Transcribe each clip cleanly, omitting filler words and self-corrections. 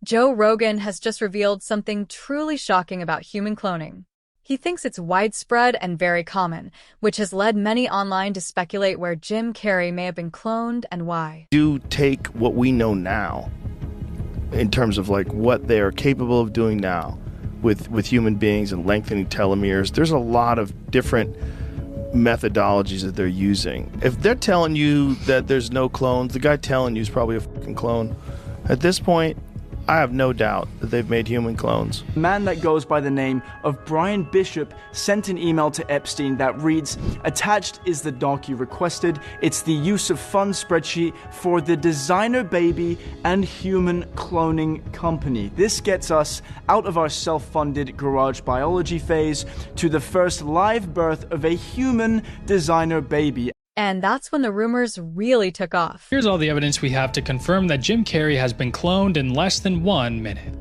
Joe Rogan has just revealed something truly shocking about human cloning. He thinks it's widespread and very common, which has led many online to speculate where Jim Carrey may have been cloned and why. Do take what we know now in terms of like what they are capable of doing now with human beings and lengthening telomeres. There's a lot of different methodologies that they're using. If they're telling you that there's no clones, the guy telling you is probably a fucking clone. At this point, I have no doubt that they've made human clones. A man that goes by the name of Brian Bishop sent an email to Epstein that reads, "Attached is the doc you requested. It's the use of fun spreadsheet for the designer baby and human cloning company. This gets us out of our self-funded garage biology phase to the first live birth of a human designer baby." And that's when the rumors really took off. Here's all the evidence we have to confirm that Jim Carrey has been cloned in less than 1 minute.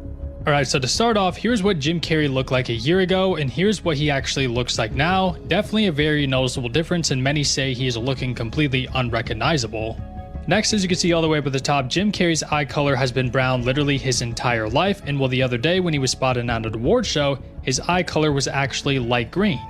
Alright, so to start off, here's what Jim Carrey looked like a year ago, and here's what he actually looks like now. Definitely a very noticeable difference, and many say he is looking completely unrecognizable. Next, as you can see all the way up at the top, Jim Carrey's eye color has been brown literally his entire life, and while the other day when he was spotted at an award show, his eye color was actually light green.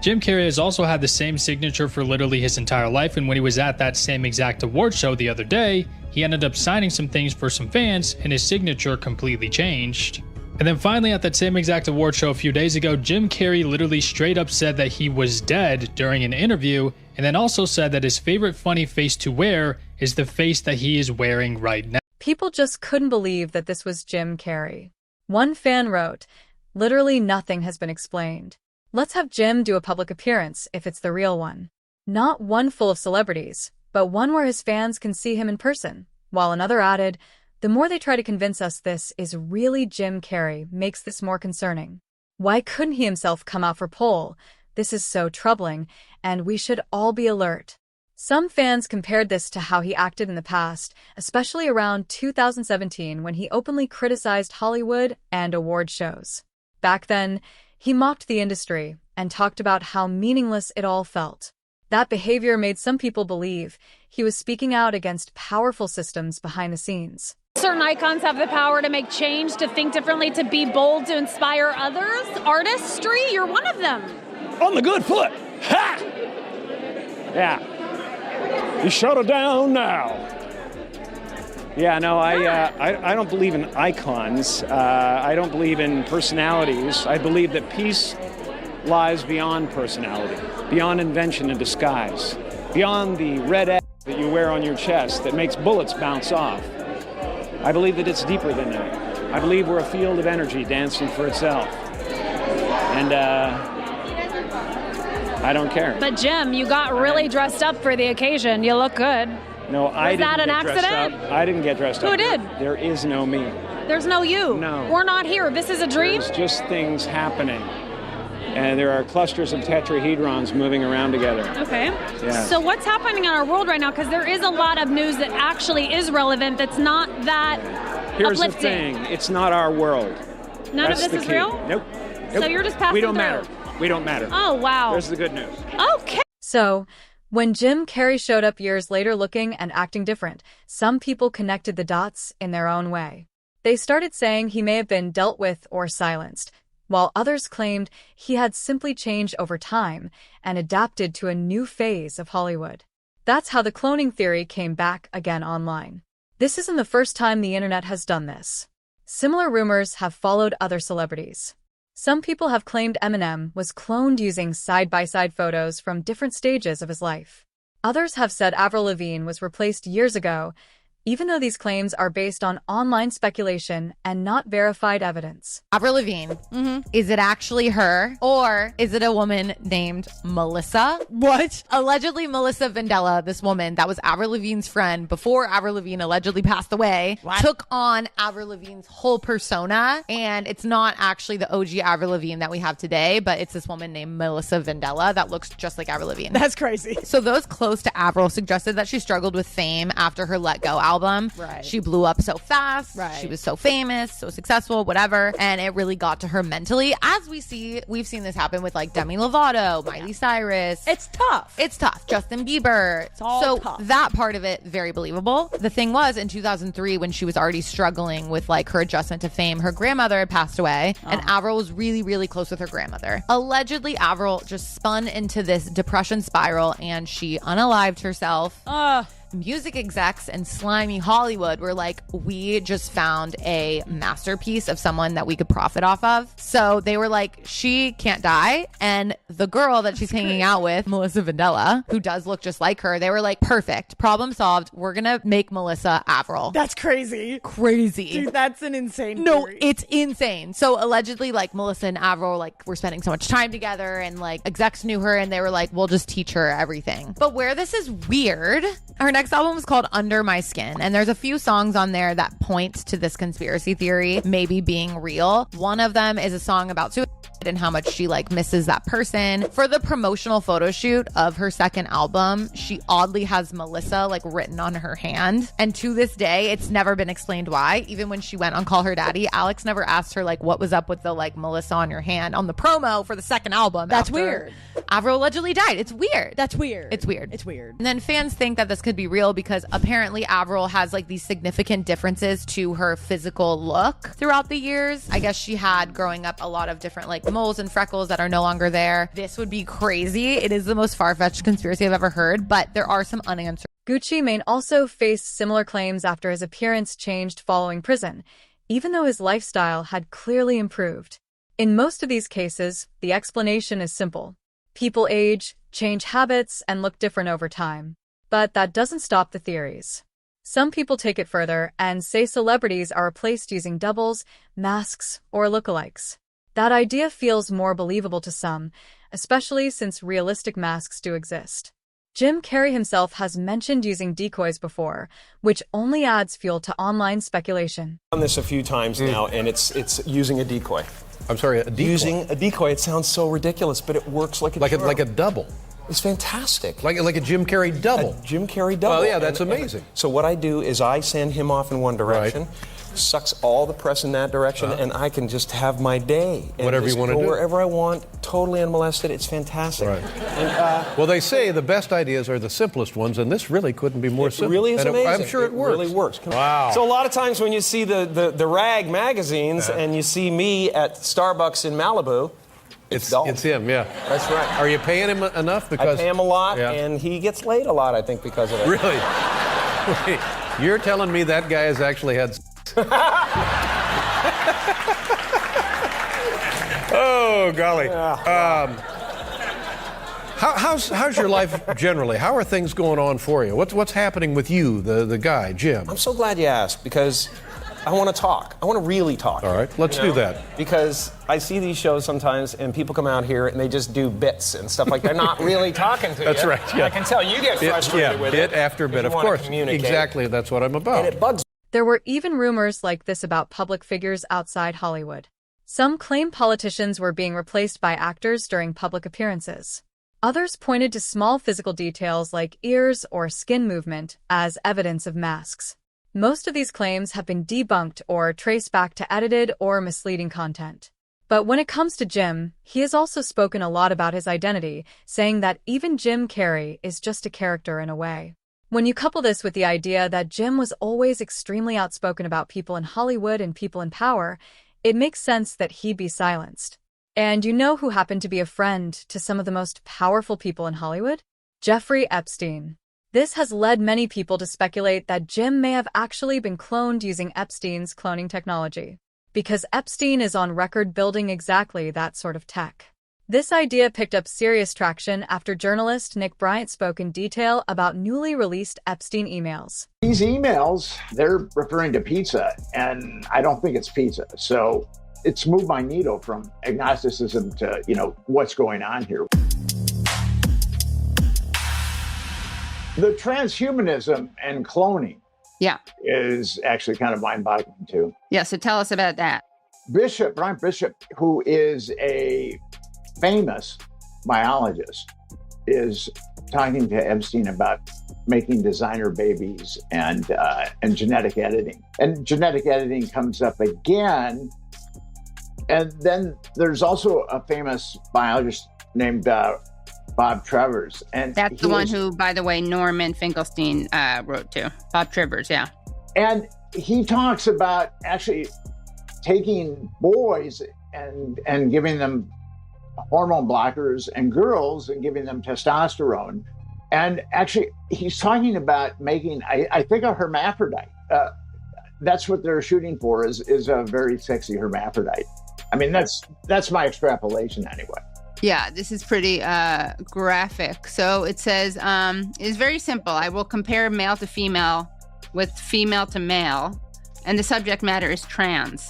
Jim Carrey has also had the same signature for literally his entire life, and when he was at that same exact award show the other day, he ended up signing some things for some fans, and his signature completely changed. And then finally at that same exact award show a few days ago, Jim Carrey literally straight up said that he was dead during an interview, and then also said that his favorite funny face to wear is the face that he is wearing right now. People just couldn't believe that this was Jim Carrey. One fan wrote, "Literally nothing has been explained. Let's have Jim do a public appearance if it's the real one. Not one full of celebrities, but one where his fans can see him in person." While another added, "The more they try to convince us this is really Jim Carrey makes this more concerning. Why couldn't he himself come out for poll? This is so troubling, and we should all be alert." Some fans compared this to how he acted in the past, especially around 2017 when he openly criticized Hollywood and award shows. Back then, he mocked the industry and talked about how meaningless it all felt. That behavior made some people believe he was speaking out against powerful systems behind the scenes. Certain icons have the power to make change, to think differently, to be bold, to inspire others. Artistry, you're one of them. On the good foot. Ha! Yeah. You shut her down now. Yeah, no, I don't believe in icons. I don't believe in personalities. I believe that peace lies beyond personality, beyond invention and disguise, beyond the red X that you wear on your chest that makes bullets bounce off. I believe that it's deeper than that. I believe we're a field of energy dancing for itself. And I don't care. But Jim, you got really dressed up for the occasion. You look good. No, I didn't get dressed up. I didn't get dressed up. Who did? There is no me. There's no you. No. We're not here. This is a dream. There's just things happening. And there are clusters of tetrahedrons moving around together. Okay. Yeah. So what's happening in our world right now? Because there is a lot of news that actually is relevant that's not that Here's uplifting. the thing. It's not our world. None of this is real? Nope. So you're just passing We don't through. matter. We don't matter. Oh, wow. There's the good news. Okay. So, when Jim Carrey showed up years later looking and acting different, some people connected the dots in their own way. They started saying he may have been dealt with or silenced, while others claimed he had simply changed over time and adapted to a new phase of Hollywood. That's how the cloning theory came back again online. This isn't the first time the internet has done this. Similar rumors have followed other celebrities. Some people have claimed Eminem was cloned using side-by-side photos from different stages of his life. Others have said Avril Lavigne was replaced years ago, even though these claims are based on online speculation and not verified evidence. Avril Lavigne, is it actually her, or is it a woman named Melissa? What? Allegedly, Melissa Vandella, this woman that was Avril Lavigne's friend before Avril Lavigne allegedly passed away, took on Avril Lavigne's whole persona, and it's not actually the OG Avril Lavigne that we have today, but it's this woman named Melissa Vandella that looks just like Avril Lavigne. That's crazy. So those close to Avril suggested that she struggled with fame after her Let Go album album. Right. She blew up so fast. Right. She was so famous, so successful, whatever. And it really got to her mentally. As we've seen this happen with like Demi Lovato, Miley Cyrus. It's tough. It's tough. Justin Bieber. It's all so tough. That part of it, very believable. The thing was, in 2003, when she was already struggling with like her adjustment to fame, her grandmother had passed away, and Avril was really, really close with her grandmother. Allegedly, Avril just spun into this depression spiral, and she unalived herself. Music execs and slimy Hollywood were like, we just found a masterpiece of someone that we could profit off of. So they were like, she can't die. And the girl that she's hanging out with, Melissa Vandella, who does look just like her, they were like, perfect, problem solved. We're gonna make Melissa Avril. That's crazy. Crazy. Dude, that's an insane No, theory. it's insane. So allegedly, like, Melissa and Avril like were spending so much time together, and like execs knew her, and they were like, we'll just teach her everything. But where this is weird, her next album was called Under My Skin, and there's a few songs on there that point to this conspiracy theory maybe being real. One of them is a song about suicide and how much she like misses that person. For the promotional photo shoot of her second album, she oddly has Melissa like written on her hand, and to this day it's never been explained why. Even when she went on Call Her Daddy, Alex never asked her like what was up with the like Melissa on your hand on the promo for the second album. That's after weird. Avril allegedly died. It's weird. That's weird. It's weird. It's weird. And then fans think that this could be real because apparently Avril has like these significant differences to her physical look throughout the years. I guess she had growing up a lot of different like moles and freckles that are no longer there. This would be crazy. It is the most far-fetched conspiracy I've ever heard, but there are some unanswered. Gucci Mane also faced similar claims after his appearance changed following prison, even though his lifestyle had clearly improved. In most of these cases, the explanation is simple. People age, change habits, and look different over time. But that doesn't stop the theories. Some people take it further and say celebrities are replaced using doubles, masks, or lookalikes. That idea feels more believable to some, especially since realistic masks do exist. Jim Carrey himself has mentioned using decoys before, which only adds fuel to online speculation. I've done this a few times now, and it's using a decoy. I'm sorry, a decoy? Using a decoy. It sounds so ridiculous, but it works like a like charm. a double. It's fantastic. Like a Jim Carrey double. A Jim Carrey double. Well, yeah, that's amazing. So what I do is I send him off in one direction, sucks all the press in that direction, and I can just have my day. And whatever you want to do. Wherever I want, totally unmolested. It's fantastic. Right. And, well, they say the best ideas are the simplest ones, and this really couldn't be more simple. It really is and amazing. I'm sure it works. really works. Wow. So a lot of times when you see the rag magazines and you see me at Starbucks in Malibu, it's dull. It's him, yeah. That's right. Are you paying him enough? Because I pay him a lot, and he gets laid a lot, I think, because of it. Really? Wait, you're telling me that guy has actually had... Oh, golly. How's your life generally? How are things going on for you? What's happening with you, the guy, Jim? I'm so glad you asked, because I want to talk. I want to really talk. All right, let's do that. Because I see these shows sometimes, and people come out here and they just do bits and stuff like they're not really talking to That's you. right. Yeah. I can tell you get frustrated with it. Bit after bit, of course. Exactly, that's what I'm about. And it bugs. There were even rumors like this about public figures outside Hollywood. Some claim politicians were being replaced by actors during public appearances. Others pointed to small physical details like ears or skin movement as evidence of masks. Most of these claims have been debunked or traced back to edited or misleading content. But when it comes to Jim, he has also spoken a lot about his identity, saying that even Jim Carrey is just a character in a way. When you couple this with the idea that Jim was always extremely outspoken about people in Hollywood and people in power, it makes sense that he'd be silenced. And you know who happened to be a friend to some of the most powerful people in Hollywood? Jeffrey Epstein. This has led many people to speculate that Jim may have actually been cloned using Epstein's cloning technology, because Epstein is on record building exactly that sort of tech. This idea picked up serious traction after journalist Nick Bryant spoke in detail about newly released Epstein emails. These emails, they're referring to pizza, and I don't think it's pizza. So it's moved my needle from agnosticism to, what's going on here. The transhumanism and cloning is actually kind of mind-boggling too. Yeah, so tell us about that. Brian Bishop, who is a famous biologist, is talking to Epstein about making designer babies and genetic editing. And genetic editing comes up again. And then there's also a famous biologist named Bob Travers. And that's the one who, by the way, Norman Finkelstein wrote to. Bob Travers, yeah. And he talks about actually taking boys and giving them hormone blockers and girls and giving them testosterone. And actually, he's talking about making, I think, a hermaphrodite. That's what they're shooting for, is a very sexy hermaphrodite. I mean, that's my extrapolation anyway. Yeah, this is pretty graphic. So it says, it's very simple. I will compare male to female with female to male, and the subject matter is trans.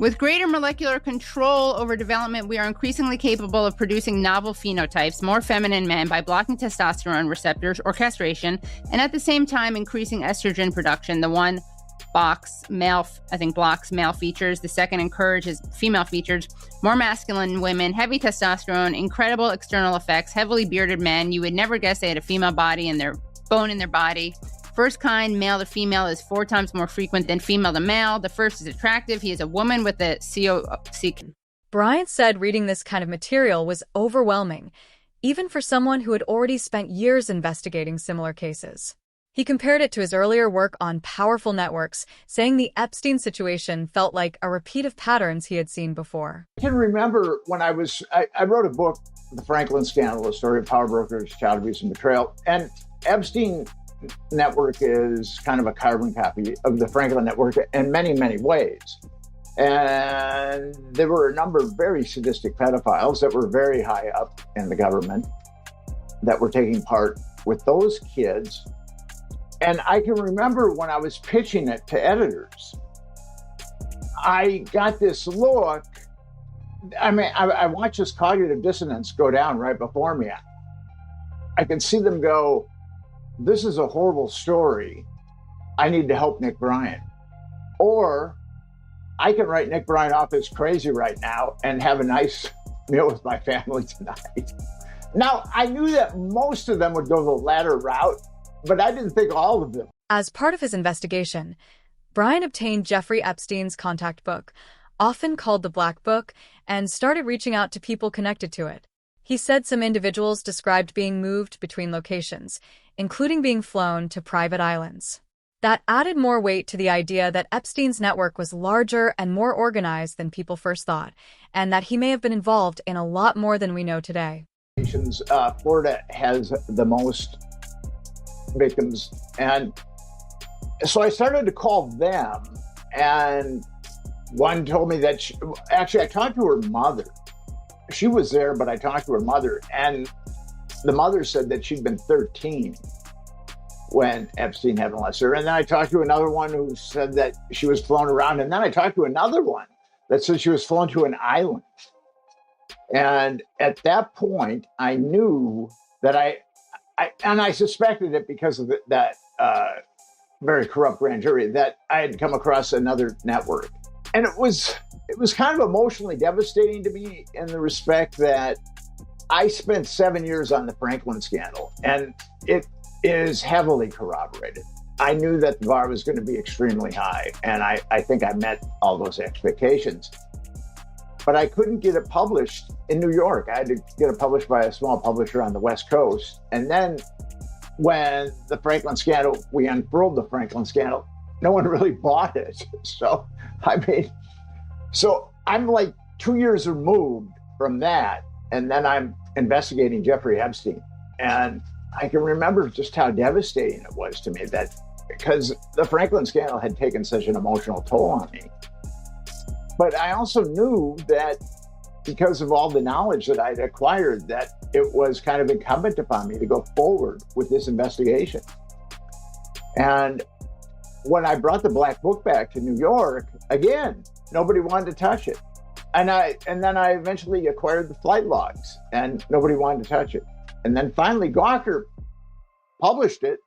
With greater molecular control over development, we are increasingly capable of producing novel phenotypes, more feminine men, by blocking testosterone receptors or castration, and at the same time increasing estrogen production. The one blocks male features. The second encourages female features, more masculine women, heavy testosterone, incredible external effects, heavily bearded men. You would never guess they had a female body and their bone in their body. First kind, male to female, is 4 times more frequent than female to male. The first is attractive. He is a woman with a COC. Bryant said reading this kind of material was overwhelming, even for someone who had already spent years investigating similar cases. He compared it to his earlier work on powerful networks, saying the Epstein situation felt like a repeat of patterns he had seen before. I can remember when I wrote a book, The Franklin Scandal, a story of power brokers, child abuse, and betrayal. And Epstein network is kind of a carbon copy of the Franklin network in many, many ways. And there were a number of very sadistic pedophiles that were very high up in the government that were taking part with those kids. And I can remember when I was pitching it to editors, I got this look. I mean, I watched this cognitive dissonance go down right before me. I could see them go, this is a horrible story. I need to help Nick Bryant. Or I can write Nick Bryant off as crazy right now and have a nice meal with my family tonight. Now, I knew that most of them would go the latter route, but I didn't think all of them. As part of his investigation, Bryant obtained Jeffrey Epstein's contact book, often called the Black Book, and started reaching out to people connected to it. He said some individuals described being moved between locations, including being flown to private islands. That added more weight to the idea that Epstein's network was larger and more organized than people first thought, and that he may have been involved in a lot more than we know today. Florida has the most victims, and so I started to call them, and one told me that actually I talked to her mother. She was there, but I talked to her mother, and the mother said that she'd been 13 when Epstein had molested her. And then I talked to another one who said that she was flown around. And then I talked to another one that said she was flown to an island. And at that point, I knew that I suspected it because of that very corrupt grand jury, that I had come across another network. And it was kind of emotionally devastating to me in the respect that I spent 7 years on the Franklin scandal, and it is heavily corroborated. I knew that the bar was going to be extremely high, and I think I met all those expectations. But I couldn't get it published in New York. I had to get it published by a small publisher on the West Coast. And then when the Franklin scandal, we unfurled the Franklin scandal, no one really bought it. So, I'm like 2 years removed from that. And then I'm investigating Jeffrey Epstein. And I can remember just how devastating it was to me, that because the Franklin scandal had taken such an emotional toll on me. But I also knew that because of all the knowledge that I'd acquired, that it was kind of incumbent upon me to go forward with this investigation. And when I brought the Black Book back to New York, again, nobody wanted to touch it. And then I eventually acquired the flight logs, and nobody wanted to touch it. And then finally Gawker published it,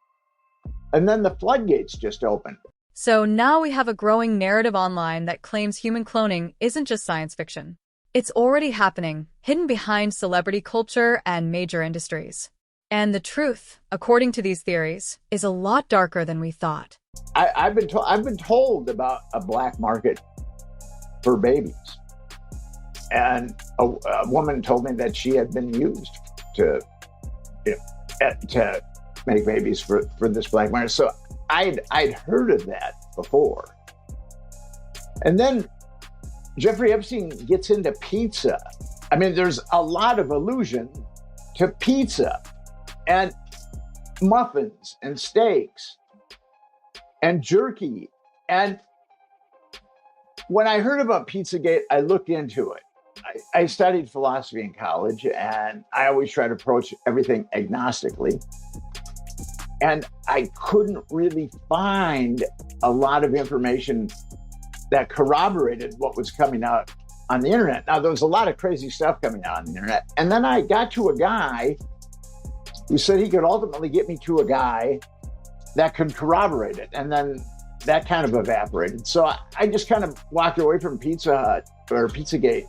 and then the floodgates just opened. So now we have a growing narrative online that claims human cloning isn't just science fiction. It's already happening, hidden behind celebrity culture and major industries. And the truth, according to these theories, is a lot darker than we thought. I've been told about a black market for babies. And a woman told me that she had been used to make babies for this black market. So I'd heard of that before. And then Jeffrey Epstein gets into pizza. I mean, there's a lot of allusion to pizza and muffins and steaks and jerky. And when I heard about Pizzagate, I looked into it. I studied philosophy in college, and I always try to approach everything agnostically. And I couldn't really find a lot of information that corroborated what was coming out on the internet. Now, there was a lot of crazy stuff coming out on the internet. And then I got to a guy who said he could ultimately get me to a guy that could corroborate it. And then that kind of evaporated. So I just kind of walked away from Pizza Hut or Pizzagate,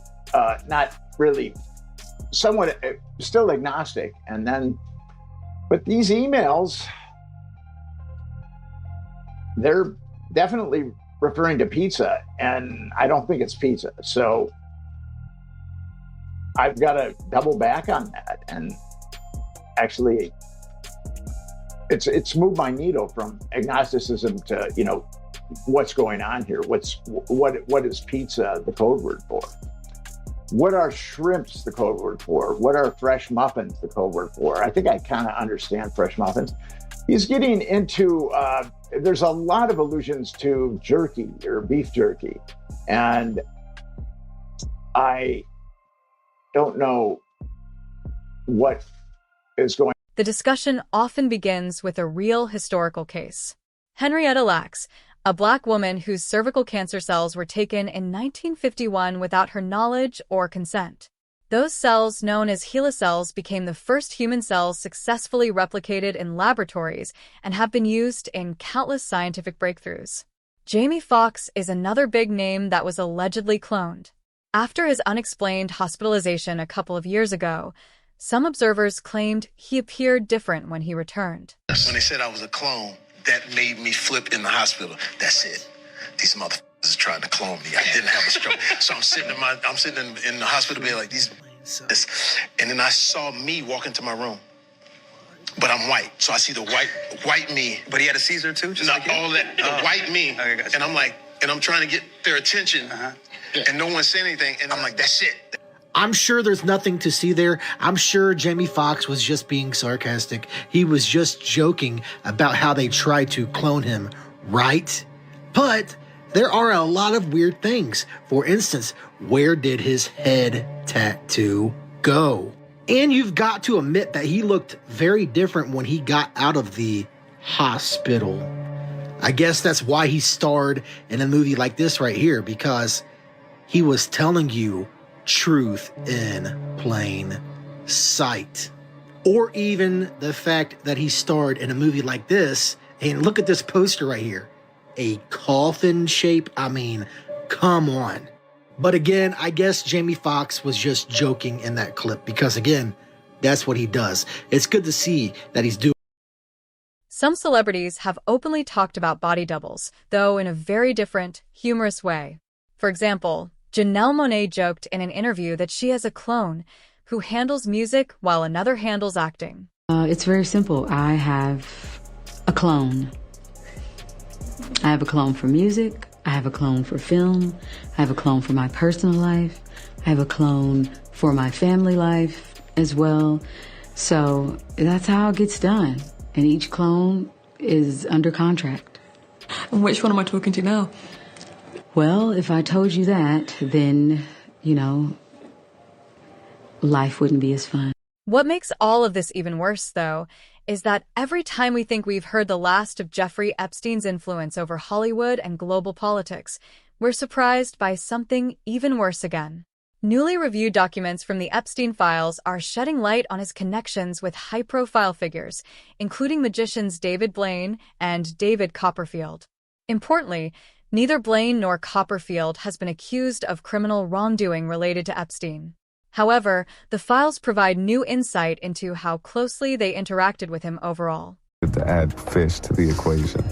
not really, somewhat still agnostic. And then, but these emails, they're definitely referring to pizza, and I don't think it's pizza. So I've got to double back on that. And actually, it's moved my needle from agnosticism to, you know, what's going on here? What is pizza the code word for? What are shrimps the code word for? What are fresh muffins the code word for? I think I kind of understand fresh muffins. He's getting into, there's a lot of allusions to jerky or beef jerky. And I don't know what is going on. The discussion often begins with a real historical case. Henrietta Lacks, a black woman whose cervical cancer cells were taken in 1951 without her knowledge or consent. Those cells, known as HeLa cells, became the first human cells successfully replicated in laboratories and have been used in countless scientific breakthroughs. Jamie Foxx is another big name that was allegedly cloned. After his unexplained hospitalization a couple of years ago, some observers claimed he appeared different when he returned. When they said I was a clone, that made me flip in the hospital. That's it. These motherfuckers are trying to clone me. I didn't have a stroke. So I'm sitting in the hospital bed like these. And then I saw me walk into my room. But I'm white. So I see the white me. But he had a Caesar too? Just not like all that. The white me. Okay, gotcha. And I'm like, and I'm trying to get their attention. And no one said anything. And I'm like, that's it. I'm sure there's nothing to see there. I'm sure Jamie Foxx was just being sarcastic. He was just joking about how they tried to clone him, right? But there are a lot of weird things. For instance, where did his head tattoo go? And you've got to admit that he looked very different when he got out of the hospital. I guess that's why he starred in a movie like this right here, because he was telling you truth in plain sight. Or even the fact that he starred in a movie like this, and look at this poster right here, a coffin shape. I mean, come on. But again, I guess Jamie Foxx was just joking in that clip, because again, that's what he does. It's good to see that he's doing. Some celebrities have openly talked about body doubles, though in a very different, humorous way. For example, Janelle Monáe joked in an interview that she has a clone who handles music while another handles acting. It's very simple. I have a clone. I have a clone for music. I have a clone for film. I have a clone for my personal life. I have a clone for my family life as well. So that's how it gets done. And each clone is under contract. And which one am I talking to now? Well, if I told you that, then, you know, life wouldn't be as fun. What makes all of this even worse, though, is that every time we think we've heard the last of Jeffrey Epstein's influence over Hollywood and global politics, we're surprised by something even worse again. Newly reviewed documents from the Epstein files are shedding light on his connections with high-profile figures, including magicians David Blaine and David Copperfield. Importantly, neither Blaine nor Copperfield has been accused of criminal wrongdoing related to Epstein. However, the files provide new insight into how closely they interacted with him overall. To add fish to the equation.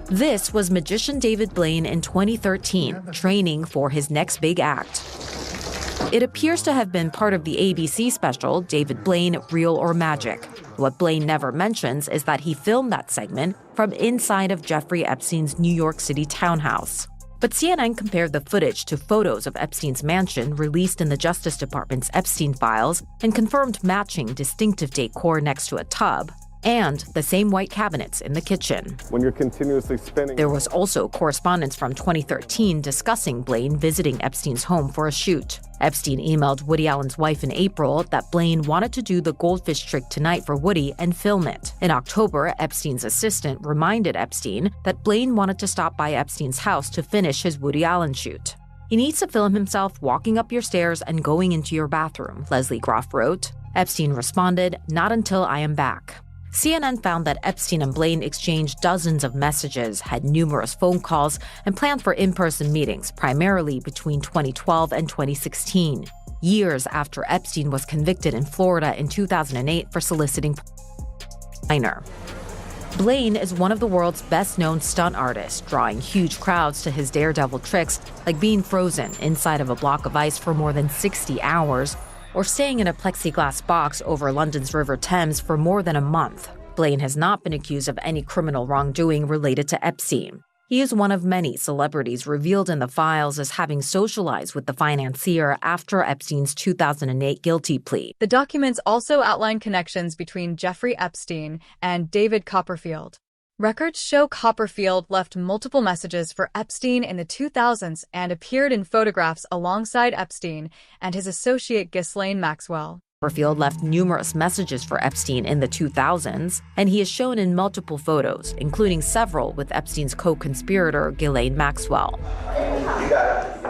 This was magician David Blaine in 2013, training for his next big act. It appears to have been part of the ABC special, David Blaine, Real or Magic. What Blaine never mentions is that he filmed that segment from inside of Jeffrey Epstein's New York City townhouse. But CNN compared the footage to photos of Epstein's mansion released in the Justice Department's Epstein files and confirmed matching distinctive decor next to a tub and the same white cabinets in the kitchen. When you're continuously spinning... There was also correspondence from 2013 discussing Blaine visiting Epstein's home for a shoot. Epstein emailed Woody Allen's wife in April that Blaine wanted to do the goldfish trick tonight for Woody and film it. In October, Epstein's assistant reminded Epstein that Blaine wanted to stop by Epstein's house to finish his Woody Allen shoot. He needs to film himself walking up your stairs and going into your bathroom, Leslie Groff wrote. Epstein responded, "Not until I am back." CNN found that Epstein and Blaine exchanged dozens of messages, had numerous phone calls, and planned for in-person meetings, primarily between 2012 and 2016, years after Epstein was convicted in Florida in 2008 for soliciting minor. Blaine is one of the world's best-known stunt artists, drawing huge crowds to his daredevil tricks like being frozen inside of a block of ice for more than 60 hours, or staying in a plexiglass box over London's River Thames for more than a month. Blaine has not been accused of any criminal wrongdoing related to Epstein. He is one of many celebrities revealed in the files as having socialized with the financier after Epstein's 2008 guilty plea. The documents also outline connections between Jeffrey Epstein and David Copperfield. Records show Copperfield left multiple messages for Epstein in the 2000s and appeared in photographs alongside Epstein and his associate Ghislaine Maxwell. Copperfield left numerous messages for Epstein in the 2000s, and he is shown in multiple photos, including several with Epstein's co-conspirator Ghislaine Maxwell.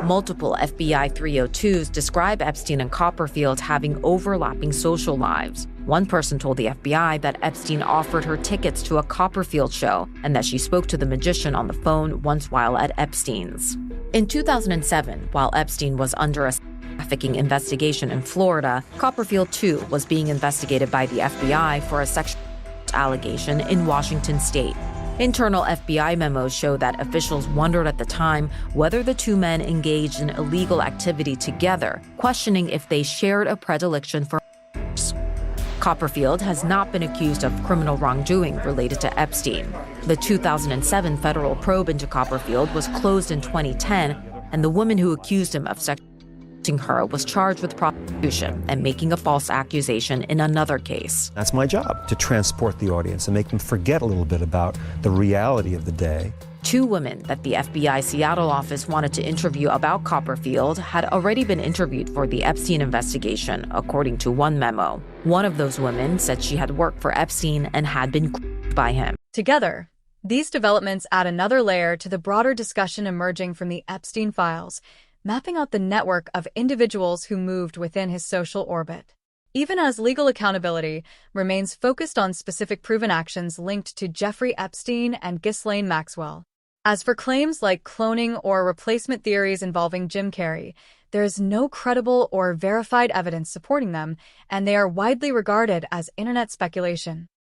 Multiple FBI 302s describe Epstein and Copperfield having overlapping social lives. One person told the FBI that Epstein offered her tickets to a Copperfield show and that she spoke to the magician on the phone once while at Epstein's. In 2007, while Epstein was under a trafficking investigation in Florida, Copperfield, too, was being investigated by the FBI for a sexual allegation in Washington state. Internal FBI memos show that officials wondered at the time whether the two men engaged in illegal activity together, questioning if they shared a predilection for Copperfield has not been accused of criminal wrongdoing related to Epstein. The 2007 federal probe into Copperfield was closed in 2010, and the woman who accused him of sexually assaulting her was charged with prostitution and making a false accusation in another case. That's my job, to transport the audience and make them forget a little bit about the reality of the day. Two women that the FBI Seattle office wanted to interview about Copperfield had already been interviewed for the Epstein investigation, according to one memo. One of those women said she had worked for Epstein and had been groomed by him. Together, these developments add another layer to the broader discussion emerging from the Epstein files, mapping out the network of individuals who moved within his social orbit. Even as legal accountability remains focused on specific proven actions linked to Jeffrey Epstein and Ghislaine Maxwell. As for claims like cloning or replacement theories involving Jim Carrey, there is no credible or verified evidence supporting them, and they are widely regarded as internet speculation.